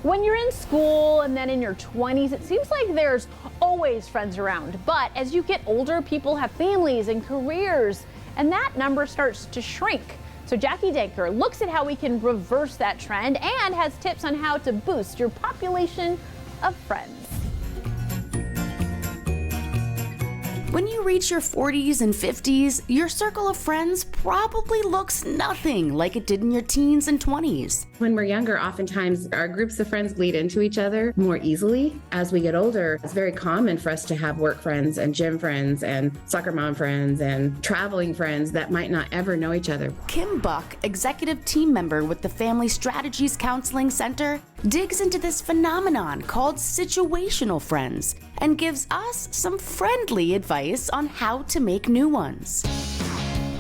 When you're in school and then in your 20s, it seems like there's always friends around. But as you get older, people have families and careers, and that number starts to shrink. So Jackie Danker looks at how we can reverse that trend and has tips on how to boost your population of friends. When you reach your 40s and 50s, your circle of friends probably looks nothing like it did in your teens and 20s. When we're younger, oftentimes our groups of friends bleed into each other more easily. As we get older, it's very common for us to have work friends and gym friends and soccer mom friends and traveling friends that might not ever know each other. Kim Buck, executive team member with the Family Strategies Counseling Center, digs into this phenomenon called situational friends and gives us some friendly advice on how to make new ones.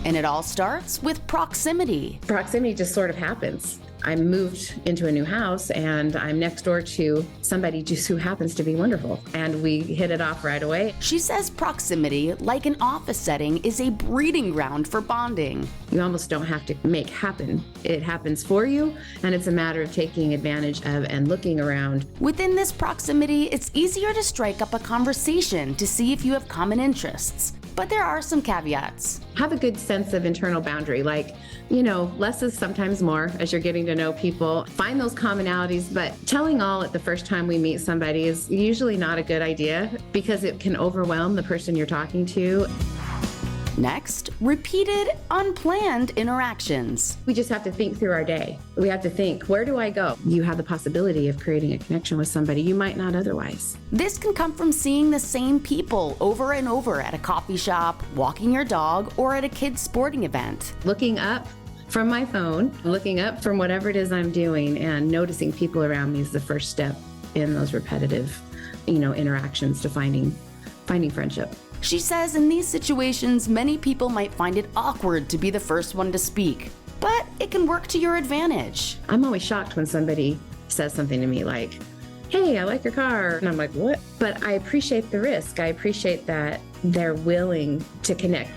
And it all starts with proximity. Proximity just sort of happens. I moved into a new house and I'm next door to somebody just who happens to be wonderful. And we hit it off right away. She says proximity, like an office setting, is a breeding ground for bonding. You almost don't have to make happen. It happens for you, and it's a matter of taking advantage of and looking around. Within this proximity, it's easier to strike up a conversation to see if you have common interests. But there are some caveats. Have a good sense of internal boundary, like, less is sometimes more as you're getting to know people. Find those commonalities, but telling all at the first time we meet somebody is usually not a good idea because it can overwhelm the person you're talking to. Next, repeated, unplanned interactions. We just have to think through our day. We have to think, where do I go? You have the possibility of creating a connection with somebody you might not otherwise. This can come from seeing the same people over and over at a coffee shop, walking your dog, or at a kid's sporting event. Looking up from my phone, looking up from whatever it is I'm doing, and noticing people around me is the first step in those repetitive, interactions to finding friendship. She says in these situations, many people might find it awkward to be the first one to speak, but it can work to your advantage. I'm always shocked when somebody says something to me like, hey, I like your car. And I'm like, what? But I appreciate the risk. I appreciate that they're willing to connect.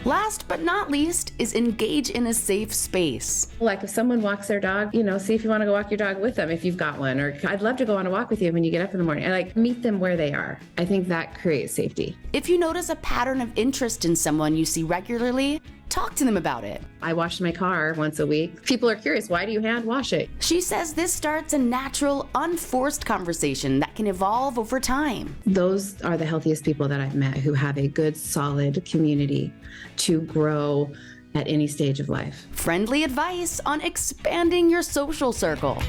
Last but not least is engage in a safe space. Like if someone walks their dog, see if you want to go walk your dog with them if you've got one, or I'd love to go on a walk with you when you get up in the morning. I meet them where they are. I think that creates safety. If you notice a pattern of interest in someone you see regularly, talk to them about it. I wash my car once a week. People are curious, why do you hand wash it? She says this starts a natural, unforced conversation that can evolve over time. Those are the healthiest people that I've met who have a good, solid community to grow at any stage of life. Friendly advice on expanding your social circle.